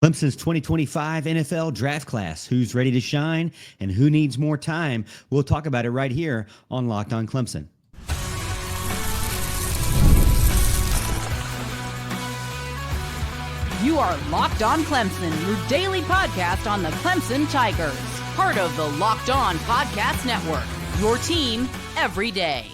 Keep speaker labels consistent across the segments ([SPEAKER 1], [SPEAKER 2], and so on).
[SPEAKER 1] Clemson's 2025 NFL draft class. Who's ready to shine and who needs more time? We'll talk about it right here on Locked On Clemson.
[SPEAKER 2] You are Locked On Clemson, your daily podcast on the Clemson Tigers. Part of the Locked On Podcast Network, your team every day.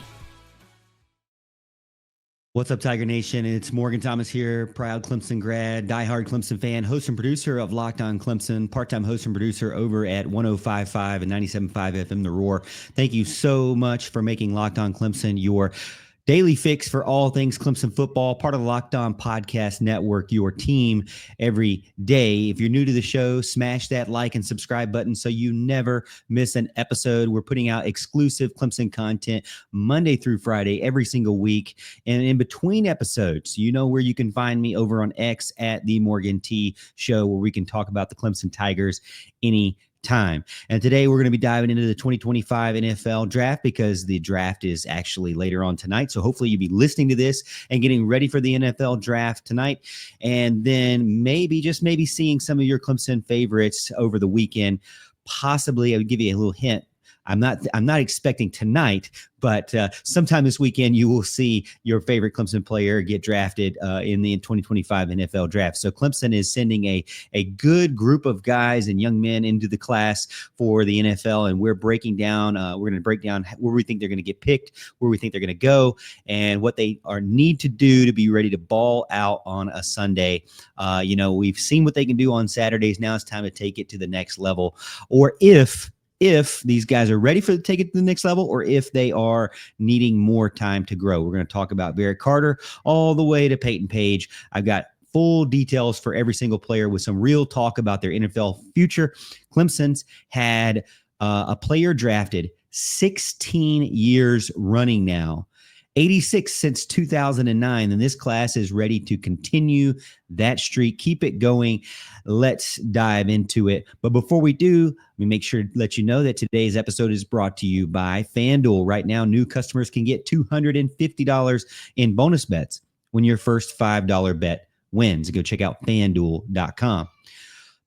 [SPEAKER 1] What's up, Tiger Nation? It's Morgan Thomas here, proud Clemson grad, diehard Clemson fan, host and producer of Locked On Clemson, part-time host and producer over at 105.5 and 97.5 FM The Roar. Thank you so much for making Locked On Clemson your daily fix for all things Clemson football, part of the Locked On Podcast Network, your team every day. If you're new to the show, smash that like and subscribe button so you never miss an episode. We're putting out exclusive Clemson content Monday through Friday every single week. And in between episodes, you know where you can find me over on X at The Morgan T Show, where we can talk about the Clemson Tigers any time. And today we're going to be diving into the 2025 NFL draft because the draft is actually later on tonight. So hopefully you'll be listening to this and getting ready for the NFL draft tonight. And then maybe, just maybe, seeing some of your Clemson favorites over the weekend. Possibly, I would give you a little hint. I'm not expecting tonight, but sometime this weekend you will see your favorite Clemson player get drafted in the 2025 NFL draft. So Clemson is sending a good group of guys and young men into the class for the NFL, and we're breaking down. We're going to break down where we think they're going to get picked, where we think they're going to go, and what they need to do to be ready to ball out on a Sunday. We've seen what they can do on Saturdays. Now it's time to take it to the next level, or if these guys are ready to take it to the next level, or if they are needing more time to grow. We're going to talk about Barrett Carter all the way to Peyton Page. I've got full details for every single player with some real talk about their NFL future. Clemson's had a player drafted 16 years running now, 86 since 2009, and this class is ready to continue that streak, keep it going. Let's dive into it. But before we do, let me make sure to let you know that today's episode is brought to you by FanDuel. Right now, new customers can get $250 in bonus bets when your first $5 bet wins. Go check out FanDuel.com.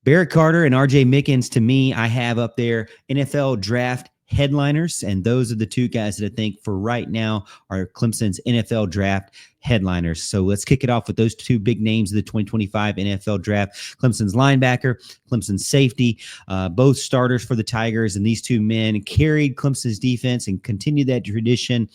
[SPEAKER 1] Barrett Carter and RJ Mickens, to me, I have up there NFL draft headliners, and those are the two guys that I think for right now are Clemson's NFL draft headliners. So let's kick it off with those two big names of the 2025 NFL draft. Clemson's linebacker, Clemson's safety, both starters for the Tigers, and these two men carried Clemson's defense and continued that tradition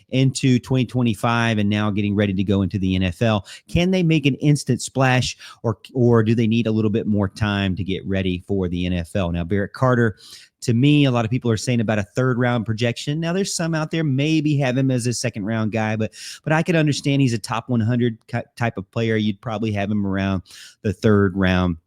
[SPEAKER 1] into 2025 and now getting ready to go into the NFL. Can they make an instant splash, or do they need a little bit more time to get ready for the NFL? Now, Barrett Carter, to me, a lot of people are saying about a third-round projection. Now, there's some out there maybe have him as a second-round guy, but I could understand he's a top 100 type of player. You'd probably have him around the third round.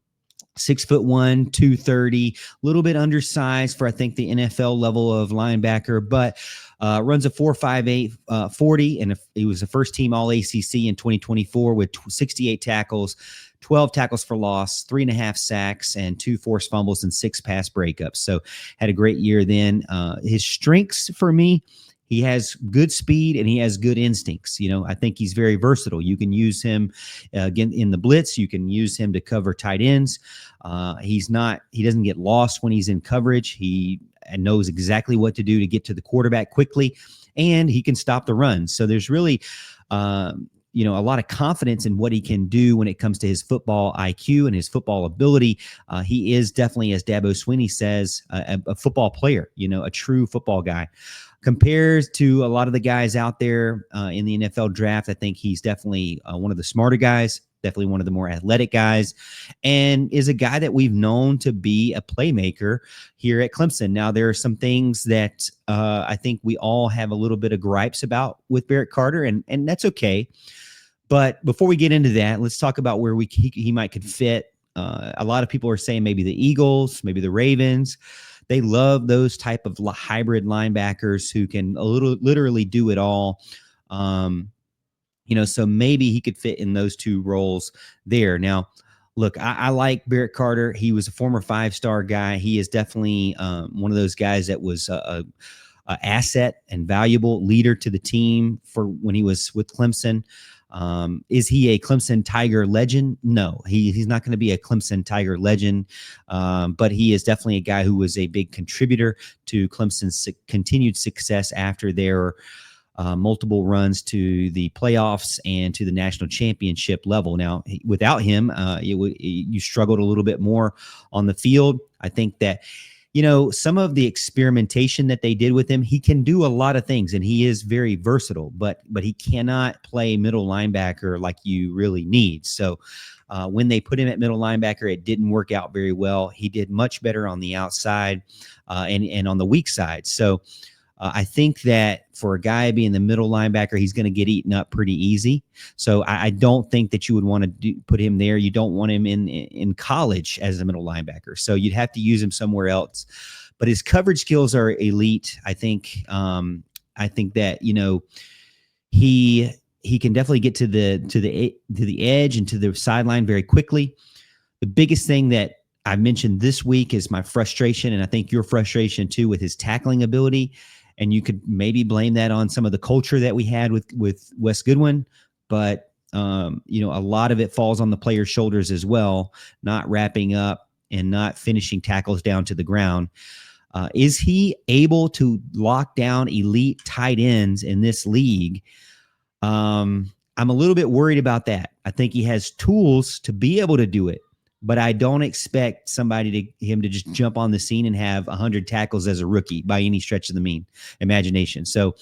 [SPEAKER 1] 6'1", 230, a little bit undersized for, I think, the NFL level of linebacker, but runs a 4.58 40, and he was a first-team All-ACC in 2024 with 68 tackles, 12 tackles for loss, 3.5 sacks, and 2 forced fumbles and 6 pass breakups. So had a great year then. His strengths for me, he has good speed and he has good instincts. I think he's very versatile. You can use him again in the blitz. You can use him to cover tight ends. He doesn't get lost when he's in coverage. He knows exactly what to do to get to the quarterback quickly, and he can stop the run. So there's really, a lot of confidence in what he can do when it comes to his football IQ and his football ability. He is definitely, as Dabo Swinney says, a football player, a true football guy. Compared to a lot of the guys out there in the NFL draft, I think he's definitely one of the smarter guys, definitely one of the more athletic guys, and is a guy that we've known to be a playmaker here at Clemson. Now, there are some things that I think we all have a little bit of gripes about with Barrett Carter, and that's okay. But before we get into that, let's talk about where he might could fit. A lot of people are saying maybe the Eagles, maybe the Ravens. They love those type of hybrid linebackers who can literally do it all. So maybe he could fit in those two roles there. Now, look, I like Barrett Carter. He was a former 5-star guy. He is definitely one of those guys that was a asset and valuable leader to the team for when he was with Clemson. Is he a Clemson Tiger legend? No, he's not going to be a Clemson Tiger legend, but he is definitely a guy who was a big contributor to Clemson's continued success after their multiple runs to the playoffs and to the national championship level. Now, without him, you struggled a little bit more on the field. I think that, some of the experimentation that they did with him, he can do a lot of things, and he is very versatile, but he cannot play middle linebacker like you really need. So when they put him at middle linebacker, it didn't work out very well. He did much better on the outside and on the weak side. So I think that for a guy being the middle linebacker, he's going to get eaten up pretty easy. So I don't think that you would want to put him there. You don't want him in college as a middle linebacker. So you'd have to use him somewhere else. But his coverage skills are elite. I think that he can definitely get to the edge and to the sideline very quickly. The biggest thing that I've mentioned this week is my frustration, and I think your frustration too, with his tackling ability. And you could maybe blame that on some of the culture that we had with Wes Goodwin, but a lot of it falls on the player's shoulders as well, not wrapping up and not finishing tackles down to the ground. Is he able to lock down elite tight ends in this league? I'm a little bit worried about that. I think he has tools to be able to do it, but I don't expect him to just jump on the scene and have 100 tackles as a rookie by any stretch of the imagination. So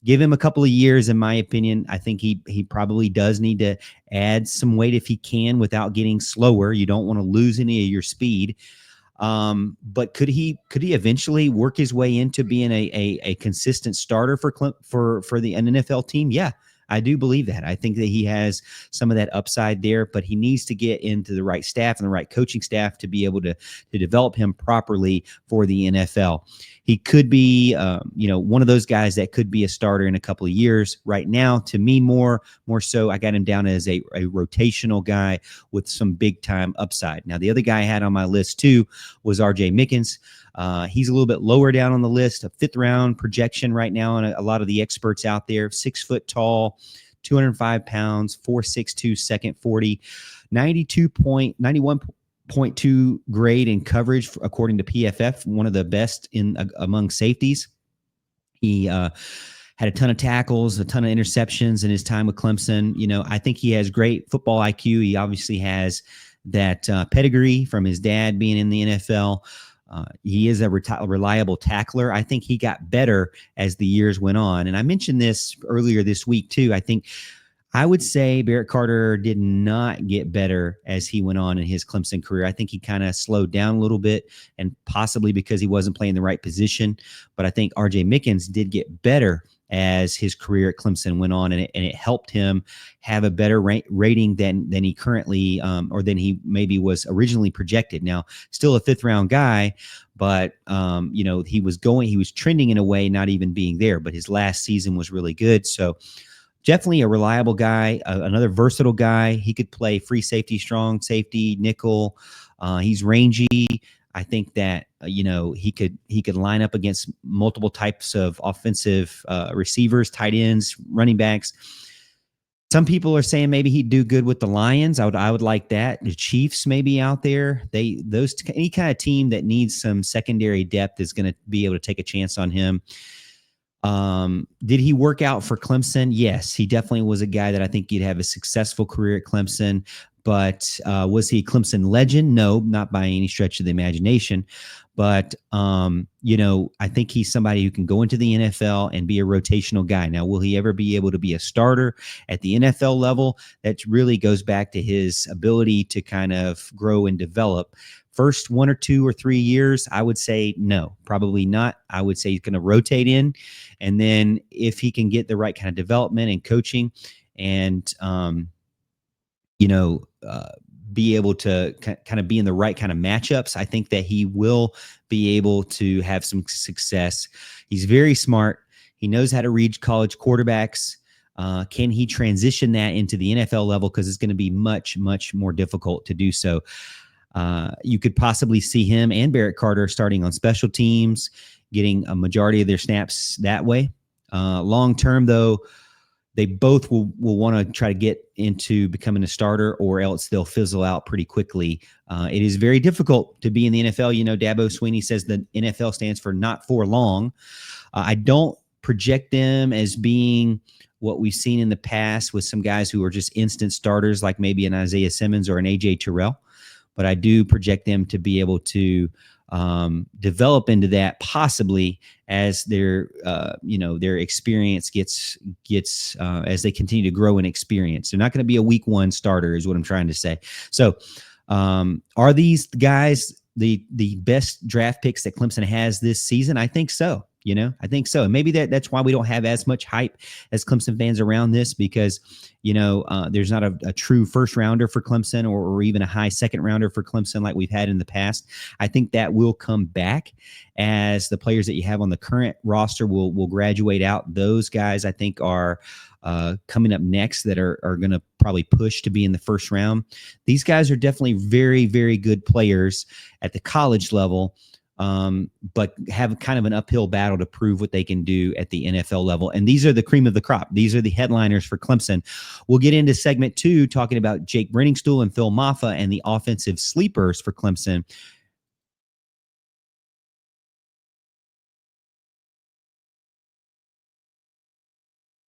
[SPEAKER 1] give him a couple of years, in my opinion. I think he probably does need to add some weight if he can without getting slower. You don't want to lose any of your speed. But could he eventually work his way into being a consistent starter for an NFL team? Yeah. I do believe that. I think that he has some of that upside there, but he needs to get into the right staff and the right coaching staff to be able to develop him properly for the NFL. He could be, one of those guys that could be a starter in a couple of years. Right now, to me, more so, I got him down as a rotational guy with some big time upside. Now, the other guy I had on my list too was R.J. Mickens. He's a little bit lower down on the list, a 5th round projection right now, and a lot of the experts out there. 6 foot tall, 205 pounds, 4.62 second 40, 91.2 grade in coverage according to PFF, one of the best among safeties. He had a ton of tackles, a ton of interceptions in his time with Clemson. I think he has great football IQ. He obviously has that pedigree from his dad being in the NFL. He is a reliable tackler. I think he got better as the years went on. And I mentioned this earlier this week too. I would say Barrett Carter did not get better as he went on in his Clemson career. I think he kind of slowed down a little bit, and possibly because he wasn't playing the right position. But I think R.J. Mickens did get better as his career at Clemson went on, and it helped him have a better rating than he currently or than he maybe was originally projected. Now, still a 5th round guy, but he was trending in a way not even being there. But his last season was really good, so definitely a reliable guy, another versatile guy. He could play free safety, strong safety, nickel. He's rangy. I think that he could line up against multiple types of offensive receivers, tight ends, running backs. Some people are saying maybe he'd do good with the Lions. I would like that. The Chiefs may be out there. Any kind of team that needs some secondary depth is going to be able to take a chance on him. Did he work out for Clemson? Yes, he definitely was a guy that I think he'd have a successful career at Clemson. But was he a Clemson legend? No, not by any stretch of the imagination. But, I think he's somebody who can go into the NFL and be a rotational guy. Now, will he ever be able to be a starter at the NFL level? That really goes back to his ability to kind of grow and develop. First 1 or 2 or 3 years, I would say no, probably not. I would say he's going to rotate in. And then if he can get the right kind of development and coaching and, be able to kind of be in the right kind of matchups, I think that he will be able to have some success. He's very smart. He knows how to read college quarterbacks. Can he transition that into the NFL level? Because it's going to be much, much more difficult to do so. You could possibly see him and Barrett Carter starting on special teams, getting a majority of their snaps that way. Long term, though, they both will want to try to get into becoming a starter, or else they'll fizzle out pretty quickly. It is very difficult to be in the NFL. Dabo Swinney says the NFL stands for not for long. I don't project them as being what we've seen in the past with some guys who are just instant starters, like maybe an Isaiah Simmons or an AJ Terrell. But I do project them to be able to develop into that, possibly as their experience gets as they continue to grow in experience. They're not going to be a week one starter, is what I'm trying to say. So, are these guys the best draft picks that Clemson has this season? I think so. I think so. And maybe that's why we don't have as much hype as Clemson fans around this, because, there's not a true first rounder for Clemson, or even a high second rounder for Clemson like we've had in the past. I think that will come back as the players that you have on the current roster will graduate out. Those guys, I think, are coming up next that are going to probably push to be in the first round. These guys are definitely very, very good players at the college level, but have kind of an uphill battle to prove what they can do at the NFL level. And these are the cream of the crop. These are the headliners for Clemson. We'll get into segment 2, talking about Jake Brenningstool and Phil Maffa and the offensive sleepers for Clemson.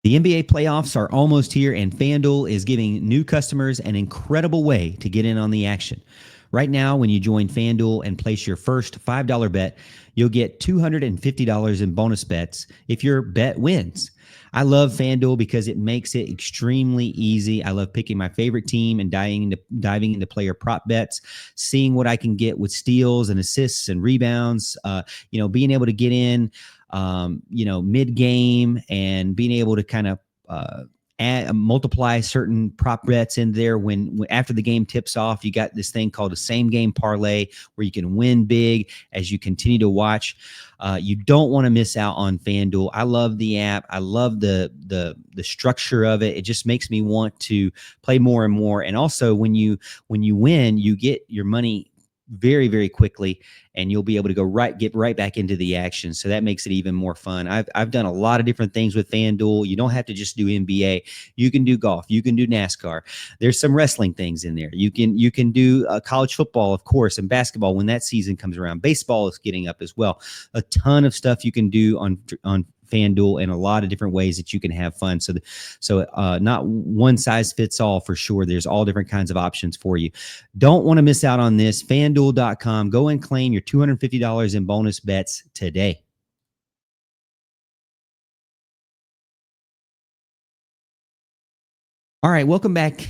[SPEAKER 1] The NBA playoffs are almost here, and FanDuel is giving new customers an incredible way to get in on the action. Right now, when you join FanDuel and place your first $5 bet, you'll get $250 in bonus bets if your bet wins. I love FanDuel because it makes it extremely easy. I love picking my favorite team and diving into player prop bets, seeing what I can get with steals and assists and rebounds, being able to get in, mid-game, and being able to kind of multiply certain prop bets in there when after the game tips off. You got this thing called a same game parlay where you can win big as you continue to watch. You don't want to miss out on FanDuel. I love the app. I love the structure of it. It just makes me want to play more and more. And also, when you win, you get your money very, very quickly, and you'll be able to get right back into the action. So that makes it even more fun. I've done a lot of different things with FanDuel. You don't have to just do NBA. You can do golf. You can do NASCAR. There's some wrestling things in there. You can do college football, of course, and basketball when that season comes around. Baseball is getting up as well. A ton of stuff you can do on FanDuel, and a lot of different ways that you can have fun. So not one size fits all for sure. There's all different kinds of options for you. Don't want to miss out on this. FanDuel.com. Go and claim your $250 in bonus bets today. All right, welcome back.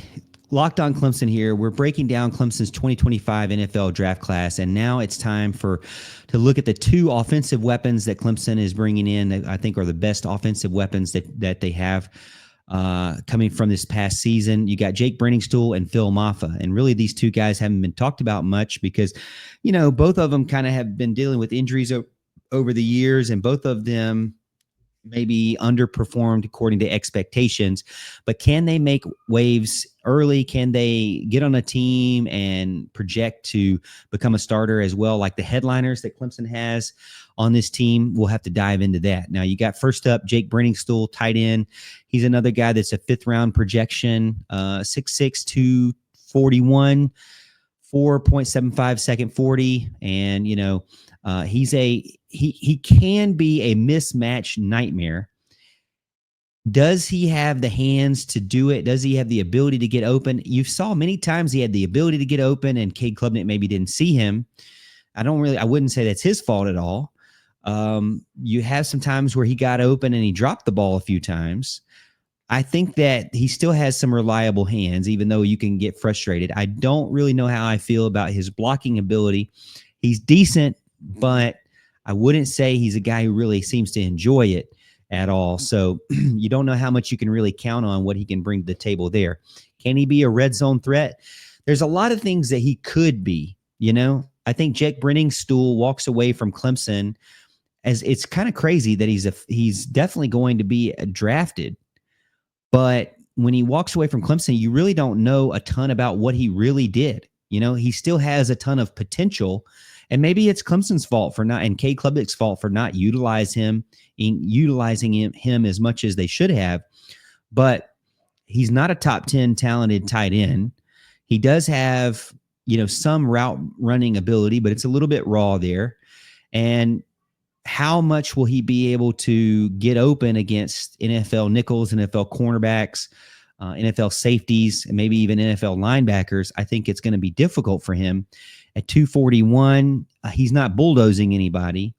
[SPEAKER 1] Locked on Clemson here. We're breaking down Clemson's 2025 NFL draft class, and now it's time to look at the 2 offensive weapons that Clemson is bringing in that I think are the best offensive weapons that they have coming from this past season. You got Jake Brenningstool and Phil Maffa, and really these 2 guys haven't been talked about much because, both of them kind of have been dealing with injuries over the years, and both of them maybe underperformed according to expectations. But can they make waves early? Can they get on a team and project to become a starter as well, like the headliners that Clemson has on this team? We'll have to dive into that. Now, you got first up Jake Brenningstool, tight end. He's another guy that's a 5th round projection, 6'6", 241, 4.75 second 40, and he can be a mismatch nightmare. Does he have the hands to do it? Does he have the ability to get open? You saw many times he had the ability to get open, and Cade Klubnik maybe didn't see him. I wouldn't say that's his fault at all. You have some times where he got open and he dropped the ball a few times. I think that he still has some reliable hands, even though you can get frustrated. I don't really know how I feel about his blocking ability. He's decent, but I wouldn't say he's a guy who really seems to enjoy it at all. So you don't know how much you can really count on what he can bring to the table there. Can he be a red zone threat? There's a lot of things that he could be, I think Jake Brenningstool walks away from Clemson as it's kind of crazy that he's definitely going to be drafted. But when he walks away from Clemson, you really don't know a ton about what he really did. He still has a ton of potential, and maybe it's Clemson's fault and Cade Klubnik's fault for not utilizing him as much as they should have. but he's not a top 10 talented tight end. He does have, some route running ability, but it's a little bit raw there. And how much will he be able to get open against NFL nickels, NFL cornerbacks, NFL safeties, and maybe even NFL linebackers? I think it's going to be difficult for him. At 241, he's not bulldozing anybody,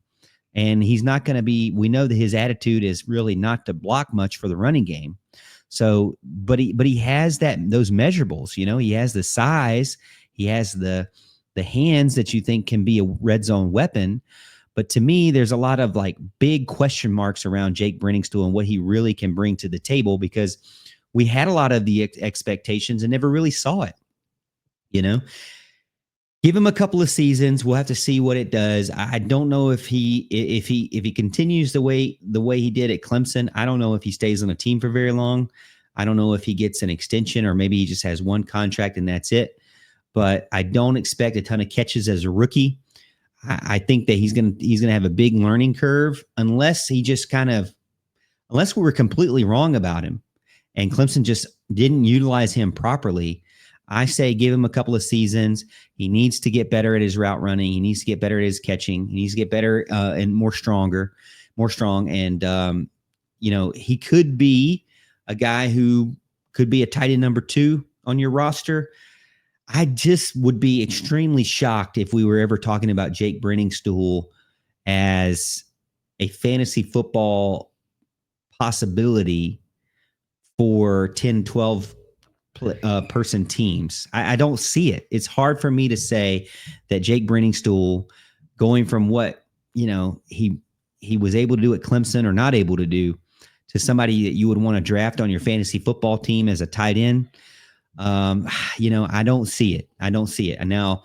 [SPEAKER 1] and he's not going to be, we know that his attitude is really not to block much for the running game. So, but he has those measurables, he has the size, he has the hands that you think can be a red zone weapon. But to me, there's a lot of like big question marks around Jake Brenningstool and what he really can bring to the table, because we had a lot of the expectations and never really saw it. Give him a couple of seasons. We'll have to see what it does. I don't know if he continues the way he did at Clemson. I don't know if he stays on a team for very long. I don't know if he gets an extension, or maybe he just has one contract and that's it. But I don't expect a ton of catches as a rookie. I think that he's gonna have a big learning curve, unless we were completely wrong about him and Clemson just didn't utilize him properly. I say give him a couple of seasons. He needs to get better at his route running. He needs to get better at his catching. He needs to get better and more strong. And he could be a guy who could be a tight end number 2 on your roster. I just would be extremely shocked if we were ever talking about Jake Brenningstool as a fantasy football possibility for 10, 12 person teams. I don't see it. It's hard for me to say that Jake Brenningstool, going from what, he was able to do at Clemson or not able to do, to somebody that you would want to draft on your fantasy football team as a tight end. I don't see it. And now,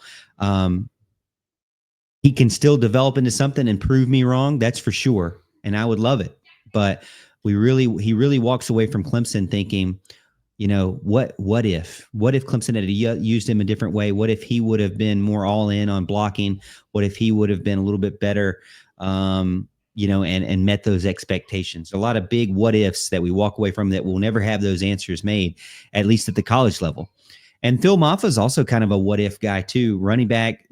[SPEAKER 1] he can still develop into something and prove me wrong. That's for sure. And I would love it. But he really walks away from Clemson thinking, what if Clemson had used him a different way? What if he would have been more all in on blocking? What if he would have been a little bit better, and met those expectations? A lot of big what ifs that we walk away from that we'll never have those answers made, at least at the college level. And Phil Maffa is also kind of a what if guy too. Running back,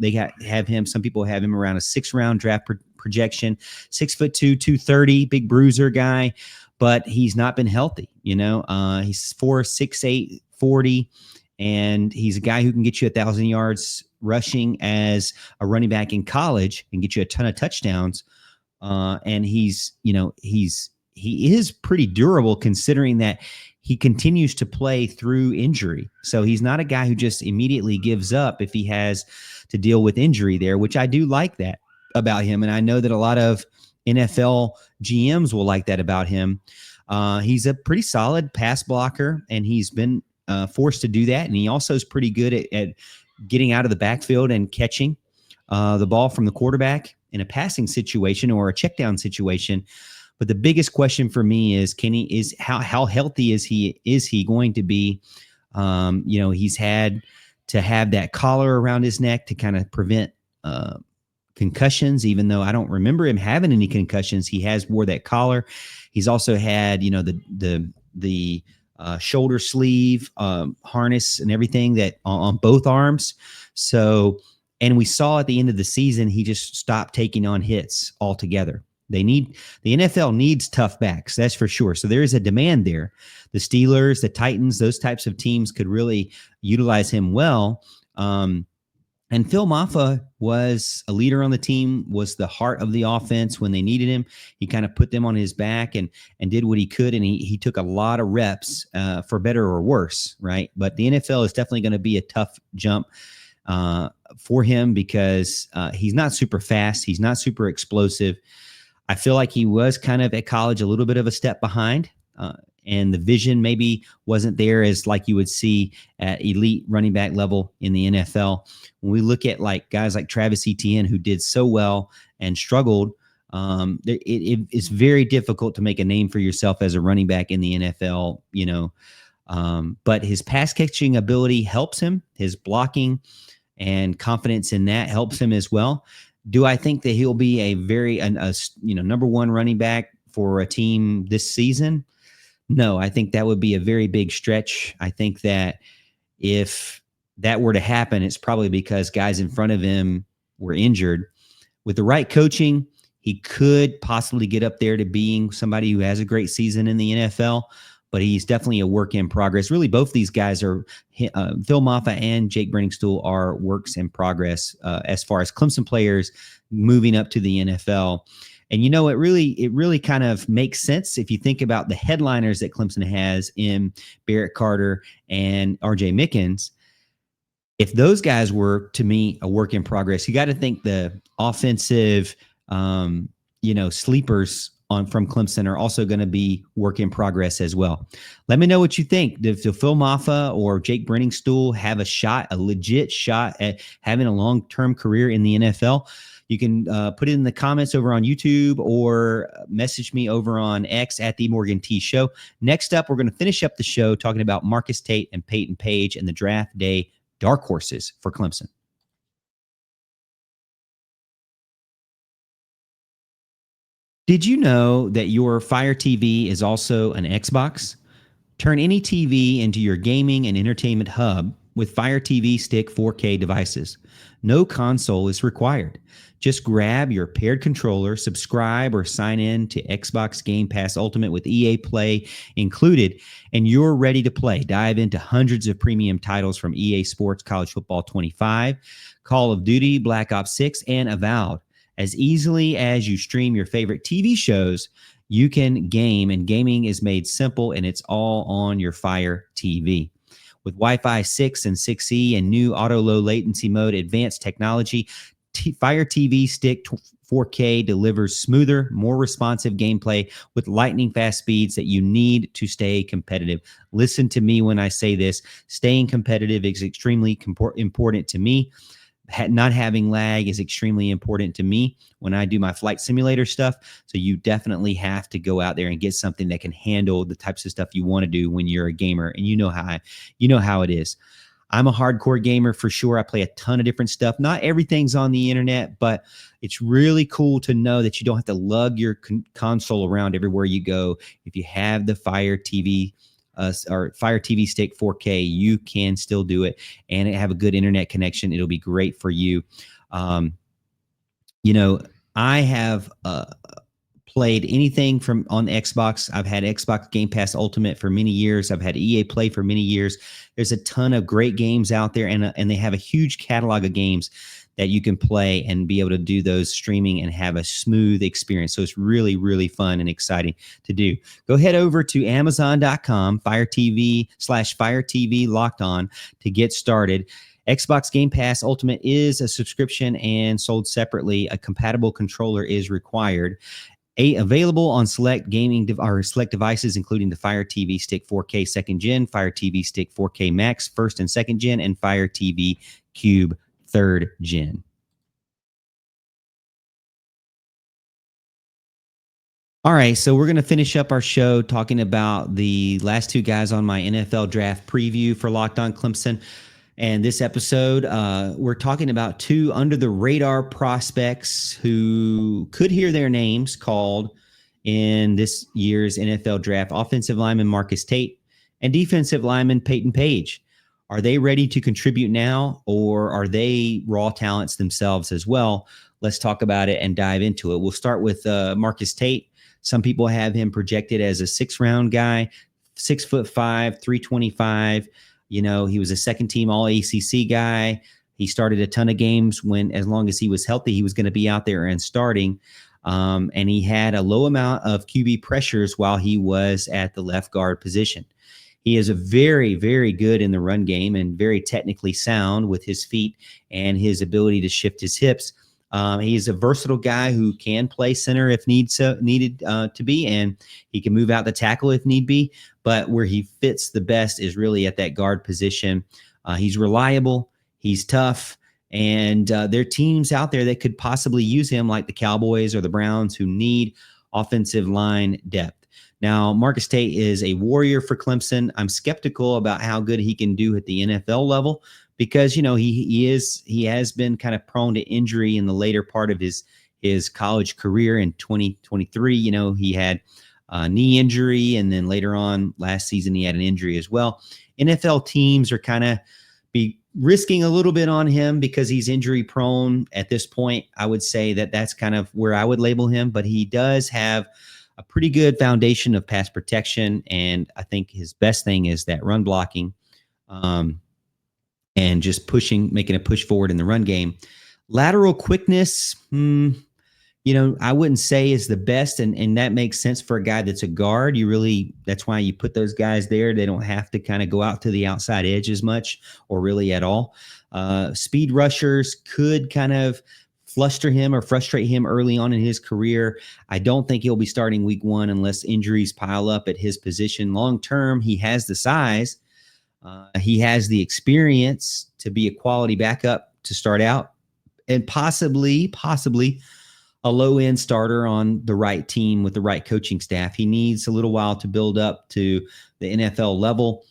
[SPEAKER 1] have him. Some people have him around a 6th-round draft projection, 6'2", 230, big bruiser guy, but he's not been healthy. He's 4'6", 40, and he's a guy who can get you 1,000 yards rushing as a running back in college and get you a ton of touchdowns. And he is pretty durable, considering that he continues to play through injury. So he's not a guy who just immediately gives up if he has to deal with injury there, which I do like that about him. And I know that a lot of NFL GMs will like that about him. He's a pretty solid pass blocker, and he's been forced to do that. And he also is pretty good at getting out of the backfield and catching the ball from the quarterback in a passing situation or a check down situation. But the biggest question for me is, how healthy is he going to be? He's had to have that collar around his neck to kind of prevent concussions, even though I don't remember him having any concussions. He has wore that collar. He's also had, the shoulder sleeve harness and everything that on both arms. So, and we saw at the end of the season, he just stopped taking on hits altogether. The NFL needs tough backs, that's for sure. So there is a demand there. The Steelers, the Titans, those types of teams could really utilize him well. And Phil Maffa was a leader on the team, was the heart of the offense when they needed him. He kind of put them on his back and did what he could, and he took a lot of reps for better or worse, right? But the NFL is definitely going to be a tough jump for him because he's not super fast. He's not super explosive. I feel like he was kind of at college a little bit of a step behind, and the vision maybe wasn't there as like you would see at elite running back level in the NFL. When we look at like guys like Travis Etienne, who did so well and struggled, it's very difficult to make a name for yourself as a running back in the NFL, but his pass catching ability helps him. His blocking and confidence in that helps him as well. Do I think that he'll be a number one running back for a team this season? No, I think that would be a very big stretch. I think that if that were to happen, it's probably because guys in front of him were injured. With the right coaching, he could possibly get up there to being somebody who has a great season in the NFL, but he's definitely a work in progress. Really, both these guys are Phil Maffa and Jake Brenningstool are works in progress as far as Clemson players moving up to the NFL. And it really kind of makes sense if you think about the headliners that Clemson has in Barrett Carter and RJ Mickens. If those guys were, to me, a work in progress, you got to think the offensive, sleepers from Clemson are also going to be work in progress as well. Let me know what you think. Does Phil Maffa or Jake Brenningstool have a legit shot at having a long-term career in the NFL? You can put it in the comments over on YouTube or message me over on X at The Morgan T Show. Next up, we're going to finish up the show talking about Marcus Tate and Peyton Page and the draft day dark horses for Clemson. Did you know that your Fire TV is also an Xbox? Turn any TV into your gaming and entertainment hub with Fire TV Stick 4K devices. No console is required. Just grab your paired controller, subscribe, or sign in to Xbox Game Pass Ultimate with EA Play included, and you're ready to play. Dive into hundreds of premium titles from EA Sports College Football 25, Call of Duty, Black Ops 6, and Avowed. As easily as you stream your favorite TV shows, you can game, and gaming is made simple, and it's all on your Fire TV. With Wi-Fi 6 and 6E and new auto low latency mode advanced technology, Fire TV Stick 4K delivers smoother, more responsive gameplay with lightning fast speeds that you need to stay competitive. Listen to me when I say this. Staying competitive is extremely important to me. Not having lag is extremely important to me when I do my flight simulator stuff. So you definitely have to go out there and get something that can handle the types of stuff you want to do when you're a gamer, and you know how it is. I'm a hardcore gamer for sure. I play a ton of different stuff. Not everything's on the internet, but it's really cool to know that you don't have to lug your console around everywhere you go. If you have the Fire TV or Fire TV Stick 4K, you can still do it and have a good internet connection. It'll be great for you. I have played anything from on Xbox. I've had Xbox Game Pass Ultimate for many years. I've had EA Play for many years. There's a ton of great games out there, and they have a huge catalog of games that you can play and be able to do those streaming and have a smooth experience. So it's really, really fun and exciting to do. Go head over to Amazon.com, Fire TV /Fire TV Locked On to get started. Xbox Game Pass Ultimate is a subscription and sold separately. A compatible controller is required. Available on select select devices, including the Fire TV Stick 4K 2nd Gen, Fire TV Stick 4K Max 1st and 2nd Gen, and Fire TV Cube 3rd Gen. All right, so we're going to finish up our show talking about the last two guys on my NFL draft preview for Locked On Clemson. And this episode, we're talking about two under-the-radar prospects who could hear their names called in this year's NFL draft. Offensive lineman Marcus Tate and defensive lineman Peyton Page. Are they ready to contribute now, or are they raw talents themselves as well? Let's talk about it and dive into it. We'll start with Marcus Tate. Some people have him projected as a 6th-round guy, 6'5", 325. He was a second-team All-ACC guy. He started a ton of games as long as he was healthy, he was going to be out there and starting. And he had a low amount of QB pressures while he was at the left guard position. He is a very, very good in the run game and very technically sound with his feet and his ability to shift his hips. He's a versatile guy who can play center if needed to be, and he can move out the tackle if need be. But where he fits the best is really at that guard position. He's reliable, he's tough, and there are teams out there that could possibly use him, like the Cowboys or the Browns, who need offensive line depth. Now, Marcus Tate is a warrior for Clemson. I'm skeptical about how good he can do at the NFL level, because he has been kind of prone to injury in the later part of his college career. In 2023, he had knee injury, and then later on last season he had an injury as well. NFL teams are kind of be risking a little bit on him because he's injury prone at this point. I would say that that's kind of where I would label him, but he does have a pretty good foundation of pass protection, and I think his best thing is that run blocking, and just making a push forward in the run game. Lateral quickness, I wouldn't say is the best, and that makes sense for a guy that's a guard. That's why you put those guys there. They don't have to kind of go out to the outside edge as much or really at all. Speed rushers could kind of fluster him or frustrate him early on in his career. I don't think he'll be starting week 1 unless injuries pile up at his position. Long term, he has the size. He has the experience to be a quality backup to start out, and possibly a low-end starter on the right team with the right coaching staff. He needs a little while to build up to the NFL level.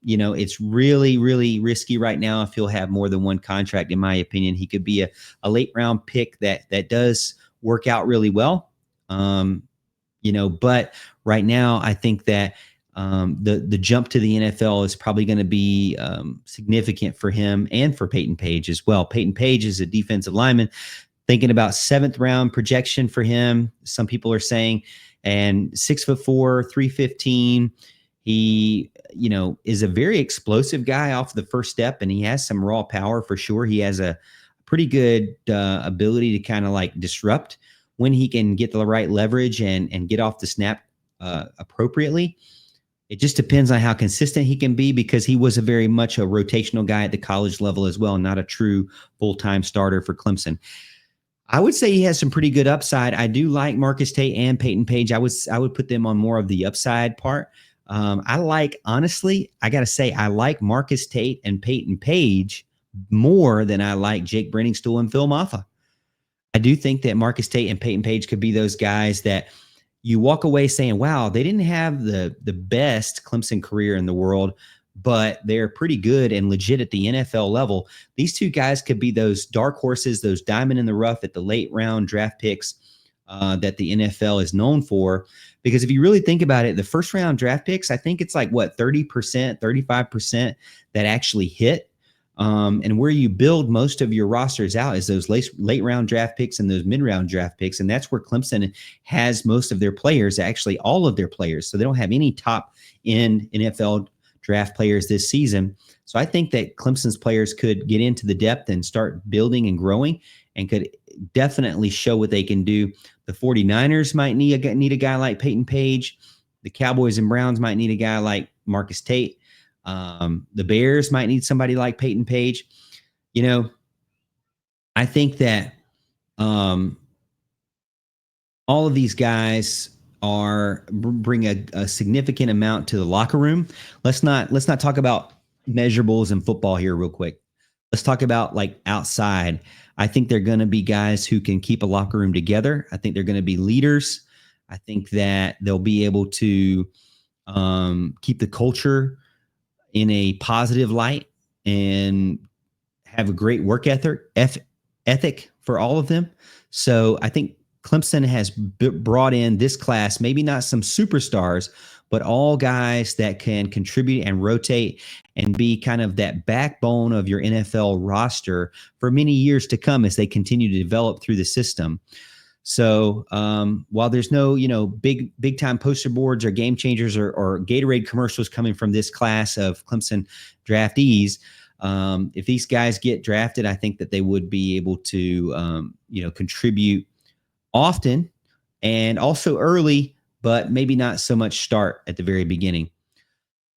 [SPEAKER 1] It's really, really risky right now if he'll have more than one contract, in my opinion. He could be a late-round pick that does work out really well. But right now I think that the jump to the NFL is probably going to be significant for him and for Peyton Page as well. Peyton Page is a defensive lineman. Thinking about 7th round projection for him, some people are saying, and 6'4", 315. He, is a very explosive guy off the first step, and he has some raw power for sure. He has a pretty good ability to kind of like disrupt when he can get the right leverage and get off the snap appropriately. It just depends on how consistent he can be, because he was very much a rotational guy at the college level as well, not a true full-time starter for Clemson. I would say he has some pretty good upside. I do like Marcus Tate and Peyton Page. I would put them on more of the upside part. Honestly, I got to say, I like Marcus Tate and Peyton Page more than I like Jake Brenningstool and Phil Maffa. I do think that Marcus Tate and Peyton Page could be those guys that you walk away saying, wow, they didn't have the best Clemson career in the world, but they're pretty good and legit at the NFL level. These two guys could be those dark horses, those diamond in the rough at the late round draft picks that the NFL is known for. Because if you really think about it, the first round draft picks, I think it's like 30%, 35% that actually hit. And where you build most of your rosters out is those late round draft picks and those mid round draft picks. And that's where Clemson has most of their players, actually all of their players. So they don't have any top end NFL draft players this season. So I think that Clemson's players could get into the depth and start building and growing, and could definitely show what they can do. The 49ers might need a guy like Peyton Page. The Cowboys and Browns might need a guy like Marcus Tate. The Bears might need somebody like Peyton Page. I think that all of these guys bring a significant amount to the locker room. Let's not talk about measurables in football here real quick. Let's talk about like outside. I think they're going to be guys who can keep a locker room together. I think they're going to be leaders. I think that they'll be able to keep the culture in a positive light and have a great work ethic for all of them. So I think Clemson has brought in this class, maybe not some superstars, but all guys that can contribute and rotate and be kind of that backbone of your NFL roster for many years to come as they continue to develop through the system. So while there's no, big time poster boards or game changers or Gatorade commercials coming from this class of Clemson draftees, if these guys get drafted, I think that they would be able to, contribute often and also early, but maybe not so much start at the very beginning.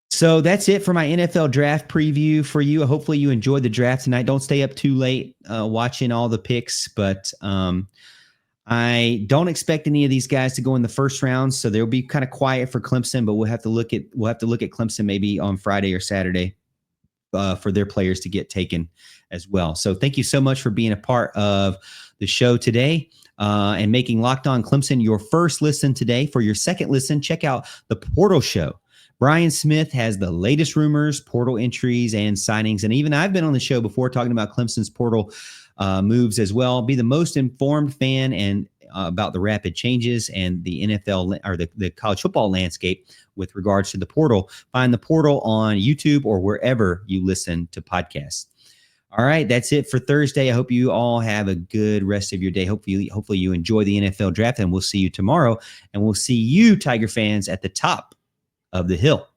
[SPEAKER 1] So that's it for my NFL draft preview for you. Hopefully you enjoyed the draft tonight. Don't stay up too late watching all the picks, but I don't expect any of these guys to go in the first round, so they'll be kind of quiet for Clemson. But we'll have to look at Clemson maybe on Friday or Saturday for their players to get taken as well. So thank you so much for being a part of the show today and making Locked On Clemson your first listen today. For your second listen, check out the Portal Show. Brian Smith has the latest rumors, portal entries, and signings. And even I've been on the show before talking about Clemson's portal moves as well. Be the most informed fan and about the rapid changes and the NFL or the college football landscape with regards to the portal, find the portal on YouTube or wherever you listen to podcasts. All right, that's it for Thursday. I hope you all have a good rest of your day. Hopefully you enjoy the NFL draft, and we'll see you tomorrow. And we'll see you, Tiger fans, at the top of the hill.